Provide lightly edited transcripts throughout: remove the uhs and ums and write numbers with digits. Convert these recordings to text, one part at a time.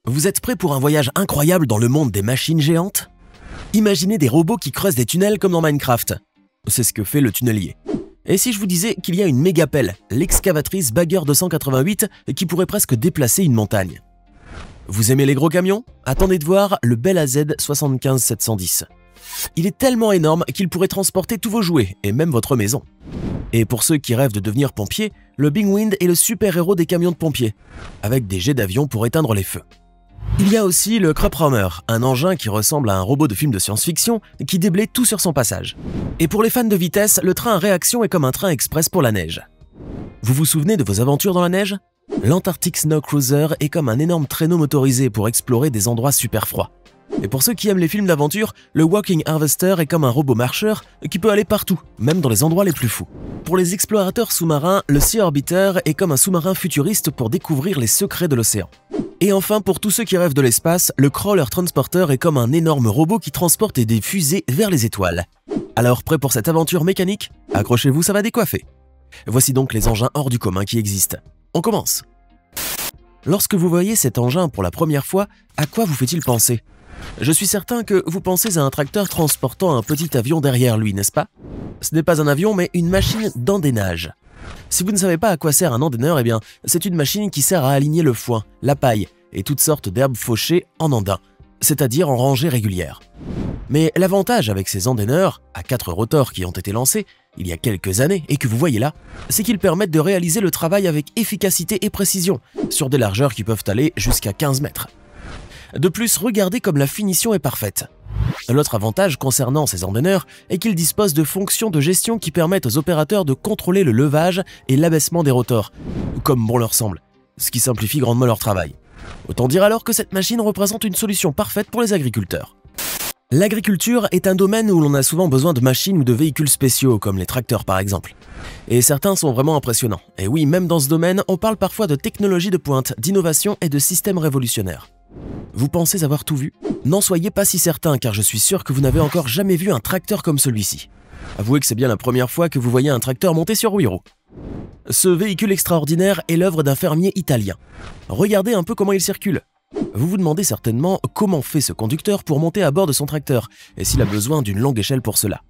Vous êtes prêts pour un voyage incroyable dans le monde des machines géantes? Imaginez des robots qui creusent des tunnels comme dans Minecraft. C'est ce que fait le tunnelier. Et si je vous disais qu'il y a une méga pelle, l'excavatrice Bagger 288, qui pourrait presque déplacer une montagne? Vous aimez les gros camions? Attendez de voir le Bel AZ 75710. Il est tellement énorme qu'il pourrait transporter tous vos jouets, et même votre maison. Et pour ceux qui rêvent de devenir pompiers, le Bigwind est le super-héros des camions de pompiers, avec des jets d'avion pour éteindre les feux. Il y a aussi le Krupp-Raumer, un engin qui ressemble à un robot de film de science-fiction qui déblaye tout sur son passage. Et pour les fans de vitesse, le train à réaction est comme un train express pour la neige. Vous vous souvenez de vos aventures dans la neige? L'Antarctic Snow Cruiser est comme un énorme traîneau motorisé pour explorer des endroits super froids. Et pour ceux qui aiment les films d'aventure, le Walking Harvester est comme un robot marcheur qui peut aller partout, même dans les endroits les plus fous. Pour les explorateurs sous-marins, le Sea Orbiter est comme un sous-marin futuriste pour découvrir les secrets de l'océan. Et enfin, pour tous ceux qui rêvent de l'espace, le Crawler Transporter est comme un énorme robot qui transporte des fusées vers les étoiles. Alors, prêt pour cette aventure mécanique? Accrochez-vous, ça va décoiffer. Voici donc les engins hors du commun qui existent. On commence. Lorsque vous voyez cet engin pour la première fois, à quoi vous fait-il penser? Je suis certain que vous pensez à un tracteur transportant un petit avion derrière lui, n'est-ce pas? Ce n'est pas un avion, mais une machine d'endénage. Si vous ne savez pas à quoi sert un endéneur, eh bien, c'est une machine qui sert à aligner le foin, la paille et toutes sortes d'herbes fauchées en andin, c'est-à-dire en rangée régulière. Mais l'avantage avec ces endéneurs, à 4 rotors qui ont été lancés il y a quelques années et que vous voyez là, c'est qu'ils permettent de réaliser le travail avec efficacité et précision, sur des largeurs qui peuvent aller jusqu'à 15 mètres. De plus, regardez comme la finition est parfaite. L'autre avantage concernant ces endéneurs est qu'ils disposent de fonctions de gestion qui permettent aux opérateurs de contrôler le levage et l'abaissement des rotors, comme bon leur semble, ce qui simplifie grandement leur travail. Autant dire alors que cette machine représente une solution parfaite pour les agriculteurs. L'agriculture est un domaine où l'on a souvent besoin de machines ou de véhicules spéciaux, comme les tracteurs par exemple. Et certains sont vraiment impressionnants. Et oui, même dans ce domaine, on parle parfois de technologie de pointe, d'innovation et de systèmes révolutionnaires. Vous pensez avoir tout vu? N'en soyez pas si certain, car je suis sûr que vous n'avez encore jamais vu un tracteur comme celui-ci. Avouez que c'est bien la première fois que vous voyez un tracteur monté sur 8 roues. Ce véhicule extraordinaire est l'œuvre d'un fermier italien. Regardez un peu comment il circule. Vous vous demandez certainement comment fait ce conducteur pour monter à bord de son tracteur, et s'il a besoin d'une longue échelle pour cela.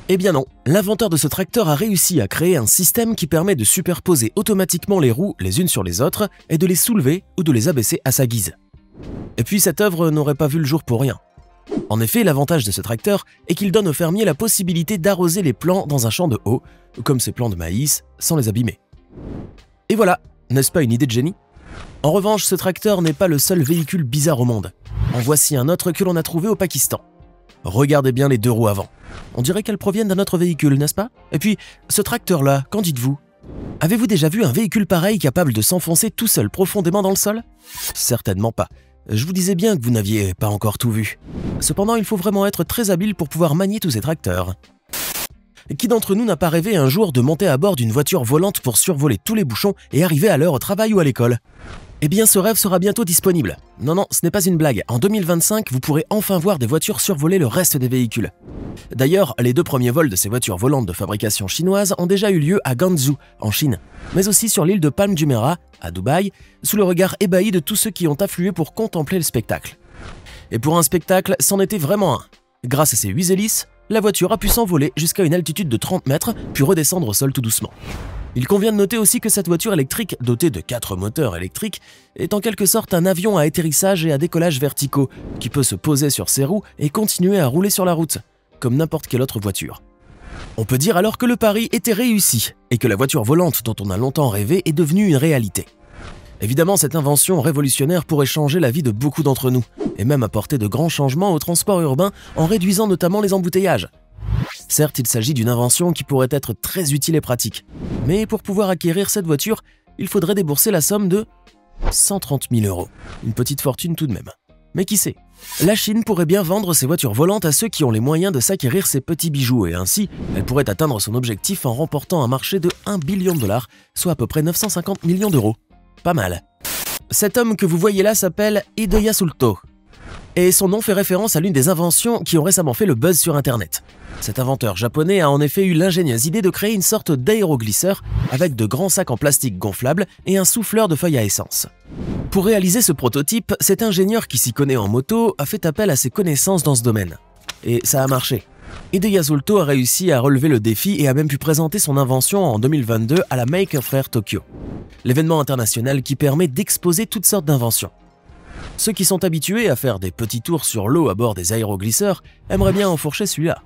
Eh bien non, l'inventeur de ce tracteur a réussi à créer un système qui permet de superposer automatiquement les roues les unes sur les autres et de les soulever ou de les abaisser à sa guise. Et puis cette œuvre n'aurait pas vu le jour pour rien. En effet, l'avantage de ce tracteur est qu'il donne au fermier la possibilité d'arroser les plants dans un champ de haut, comme ces plants de maïs, sans les abîmer. Et voilà, n'est-ce pas une idée de génie? En revanche, ce tracteur n'est pas le seul véhicule bizarre au monde. En voici un autre que l'on a trouvé au Pakistan. Regardez bien les 2 roues avant. On dirait qu'elles proviennent d'un autre véhicule, n'est-ce pas? Et puis, ce tracteur-là, qu'en dites-vous? Avez-vous déjà vu un véhicule pareil capable de s'enfoncer tout seul profondément dans le sol? Certainement pas. Je vous disais bien que vous n'aviez pas encore tout vu. Cependant, il faut vraiment être très habile pour pouvoir manier tous ces tracteurs. Qui d'entre nous n'a pas rêvé un jour de monter à bord d'une voiture volante pour survoler tous les bouchons et arriver à l'heure au travail ou à l'école? Eh bien, ce rêve sera bientôt disponible. Non, ce n'est pas une blague. En 2025, vous pourrez enfin voir des voitures survoler le reste des véhicules. D'ailleurs, les 2 premiers vols de ces voitures volantes de fabrication chinoise ont déjà eu lieu à Guangzhou, en Chine, mais aussi sur l'île de Palm Jumeirah, à Dubaï, sous le regard ébahi de tous ceux qui ont afflué pour contempler le spectacle. Et pour un spectacle, c'en était vraiment un. Grâce à ses 8 hélices, la voiture a pu s'envoler jusqu'à une altitude de 30 mètres, puis redescendre au sol tout doucement. Il convient de noter aussi que cette voiture électrique, dotée de 4 moteurs électriques, est en quelque sorte un avion à atterrissage et à décollage verticaux, qui peut se poser sur ses roues et continuer à rouler sur la route, comme n'importe quelle autre voiture. On peut dire alors que le pari était réussi, et que la voiture volante dont on a longtemps rêvé est devenue une réalité. Évidemment, cette invention révolutionnaire pourrait changer la vie de beaucoup d'entre nous, et même apporter de grands changements au transport urbain en réduisant notamment les embouteillages. Certes, il s'agit d'une invention qui pourrait être très utile et pratique, mais pour pouvoir acquérir cette voiture, il faudrait débourser la somme de 130 000 €. Une petite fortune tout de même. Mais qui sait? La Chine pourrait bien vendre ses voitures volantes à ceux qui ont les moyens de s'acquérir ces petits bijoux, et ainsi, elle pourrait atteindre son objectif en remportant un marché de 1 billion de dollars, soit à peu près 950 millions d'euros. Pas mal. Cet homme que vous voyez là s'appelle Hideyasuto. Et son nom fait référence à l'une des inventions qui ont récemment fait le buzz sur internet. Cet inventeur japonais a en effet eu l'ingénieuse idée de créer une sorte d'aéroglisseur avec de grands sacs en plastique gonflables et un souffleur de feuilles à essence. Pour réaliser ce prototype, cet ingénieur qui s'y connaît en moto a fait appel à ses connaissances dans ce domaine. Et ça a marché. Hide Yasuto a réussi à relever le défi et a même pu présenter son invention en 2022 à la Maker Faire Tokyo, l'événement international qui permet d'exposer toutes sortes d'inventions. Ceux qui sont habitués à faire des petits tours sur l'eau à bord des aéroglisseurs aimeraient bien enfourcher celui-là.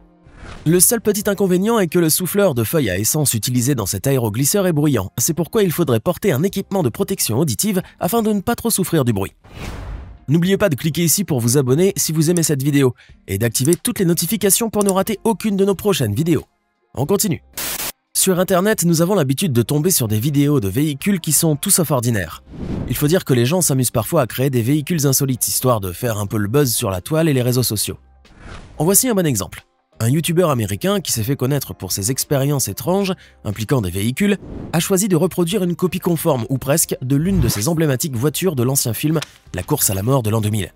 Le seul petit inconvénient est que le souffleur de feuilles à essence utilisé dans cet aéroglisseur est bruyant. C'est pourquoi il faudrait porter un équipement de protection auditive afin de ne pas trop souffrir du bruit. N'oubliez pas de cliquer ici pour vous abonner si vous aimez cette vidéo et d'activer toutes les notifications pour ne rater aucune de nos prochaines vidéos. On continue. Sur internet, nous avons l'habitude de tomber sur des vidéos de véhicules qui sont tout sauf ordinaires. Il faut dire que les gens s'amusent parfois à créer des véhicules insolites, histoire de faire un peu le buzz sur la toile et les réseaux sociaux. En voici un bon exemple. Un youtubeur américain qui s'est fait connaître pour ses expériences étranges impliquant des véhicules a choisi de reproduire une copie conforme ou presque de l'une de ses emblématiques voitures de l'ancien film La course à la mort de l'an 2000.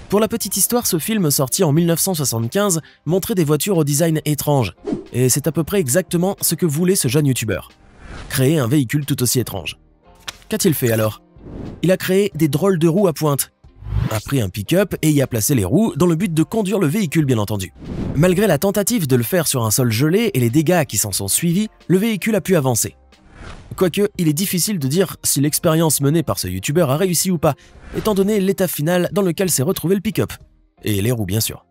Pour la petite histoire, ce film sorti en 1975 montrait des voitures au design étrange, et c'est à peu près exactement ce que voulait ce jeune youtubeur. Créer un véhicule tout aussi étrange. Qu'a-t-il fait alors? Il a créé des drôles de roues à pointe, a pris un pick-up et y a placé les roues dans le but de conduire le véhicule bien entendu. Malgré la tentative de le faire sur un sol gelé et les dégâts qui s'en sont suivis, le véhicule a pu avancer. Quoique, il est difficile de dire si l'expérience menée par ce youtubeur a réussi ou pas, étant donné l'état final dans lequel s'est retrouvé le pick-up. Et les roues bien sûr.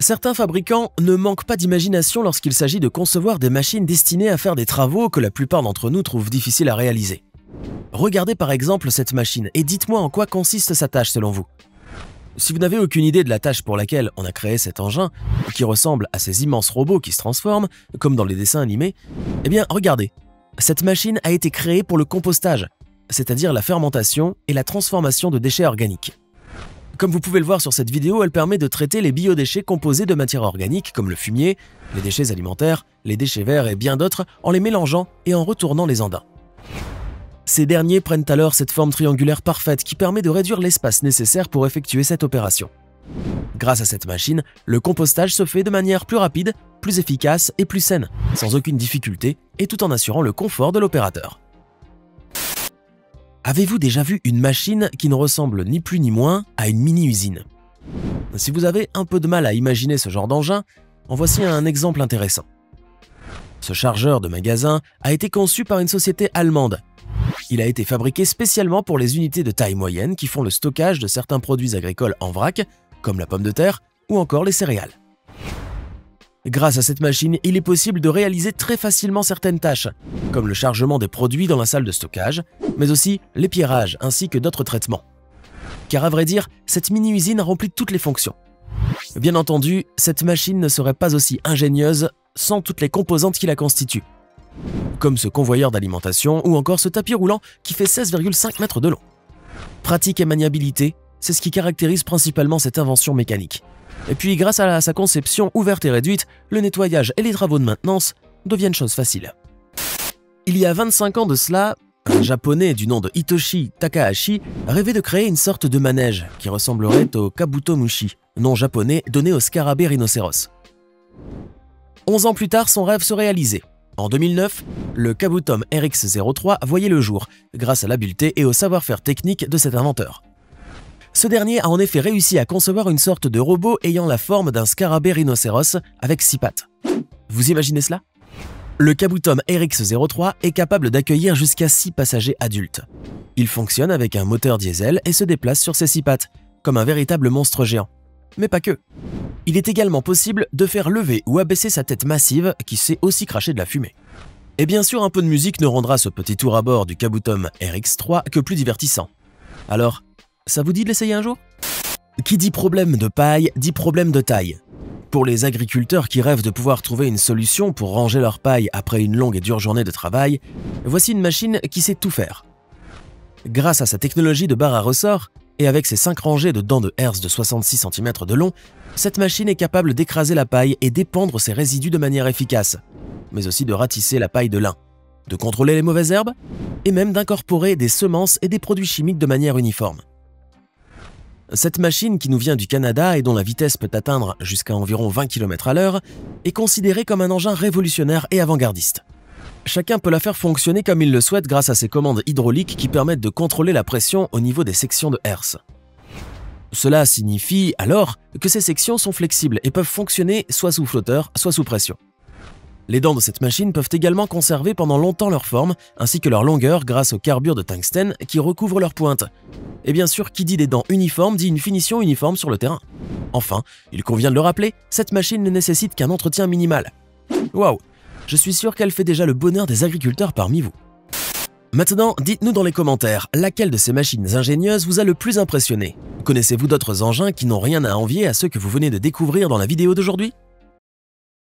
Certains fabricants ne manquent pas d'imagination lorsqu'il s'agit de concevoir des machines destinées à faire des travaux que la plupart d'entre nous trouvent difficiles à réaliser. Regardez par exemple cette machine et dites-moi en quoi consiste sa tâche selon vous. Si vous n'avez aucune idée de la tâche pour laquelle on a créé cet engin, qui ressemble à ces immenses robots qui se transforment, comme dans les dessins animés, eh bien regardez, cette machine a été créée pour le compostage, c'est-à-dire la fermentation et la transformation de déchets organiques. Comme vous pouvez le voir sur cette vidéo, elle permet de traiter les biodéchets composés de matières organiques comme le fumier, les déchets alimentaires, les déchets verts et bien d'autres en les mélangeant et en retournant les andins. Ces derniers prennent alors cette forme triangulaire parfaite qui permet de réduire l'espace nécessaire pour effectuer cette opération. Grâce à cette machine, le compostage se fait de manière plus rapide, plus efficace et plus saine, sans aucune difficulté et tout en assurant le confort de l'opérateur. Avez-vous déjà vu une machine qui ne ressemble ni plus ni moins à une mini-usine? Si vous avez un peu de mal à imaginer ce genre d'engin, en voici un exemple intéressant. Ce chargeur de magasin a été conçu par une société allemande. Il a été fabriqué spécialement pour les unités de taille moyenne qui font le stockage de certains produits agricoles en vrac, comme la pomme de terre ou encore les céréales. Grâce à cette machine, il est possible de réaliser très facilement certaines tâches, comme le chargement des produits dans la salle de stockage, mais aussi l'épierrage ainsi que d'autres traitements. Car à vrai dire, cette mini-usine remplit toutes les fonctions. Bien entendu, cette machine ne serait pas aussi ingénieuse sans toutes les composantes qui la constituent, comme ce convoyeur d'alimentation ou encore ce tapis roulant qui fait 16,5 mètres de long. Pratique et maniabilité, c'est ce qui caractérise principalement cette invention mécanique. Et puis grâce à sa conception ouverte et réduite, le nettoyage et les travaux de maintenance deviennent choses faciles. Il y a 25 ans de cela, un japonais du nom de Hitoshi Takahashi rêvait de créer une sorte de manège qui ressemblerait au kabutomushi, nom japonais donné au scarabée rhinocéros. 11 ans plus tard, son rêve se réalisait. En 2009, le Kabutom RX-03 voyait le jour, grâce à l'habileté et au savoir-faire technique de cet inventeur. Ce dernier a en effet réussi à concevoir une sorte de robot ayant la forme d'un scarabée rhinocéros avec 6 pattes. Vous imaginez cela? Le Kabutom RX-03 est capable d'accueillir jusqu'à 6 passagers adultes. Il fonctionne avec un moteur diesel et se déplace sur ses 6 pattes, comme un véritable monstre géant. Mais pas que. Il est également possible de faire lever ou abaisser sa tête massive qui sait aussi cracher de la fumée. Et bien sûr, un peu de musique ne rendra ce petit tour à bord du Kabutom RX-3 que plus divertissant. Alors, ça vous dit de l'essayer un jour? Qui dit problème de paille, dit problème de taille. Pour les agriculteurs qui rêvent de pouvoir trouver une solution pour ranger leur paille après une longue et dure journée de travail, voici une machine qui sait tout faire. Grâce à sa technologie de barre à ressort, et avec ses 5 rangées de dents de herse de 66 cm de long, cette machine est capable d'écraser la paille et d'épandre ses résidus de manière efficace, mais aussi de ratisser la paille de lin, de contrôler les mauvaises herbes, et même d'incorporer des semences et des produits chimiques de manière uniforme. Cette machine qui nous vient du Canada et dont la vitesse peut atteindre jusqu'à environ 20 km/h est considérée comme un engin révolutionnaire et avant-gardiste. Chacun peut la faire fonctionner comme il le souhaite grâce à ses commandes hydrauliques qui permettent de contrôler la pression au niveau des sections de herse. Cela signifie alors que ces sections sont flexibles et peuvent fonctionner soit sous flotteur, soit sous pression. Les dents de cette machine peuvent également conserver pendant longtemps leur forme ainsi que leur longueur grâce aux carbures de tungstène qui recouvrent leurs pointes. Et bien sûr, qui dit des dents uniformes dit une finition uniforme sur le terrain. Enfin, il convient de le rappeler, cette machine ne nécessite qu'un entretien minimal. Waouh! Je suis sûr qu'elle fait déjà le bonheur des agriculteurs parmi vous. Maintenant, dites-nous dans les commentaires, laquelle de ces machines ingénieuses vous a le plus impressionné? Connaissez-vous d'autres engins qui n'ont rien à envier à ceux que vous venez de découvrir dans la vidéo d'aujourd'hui?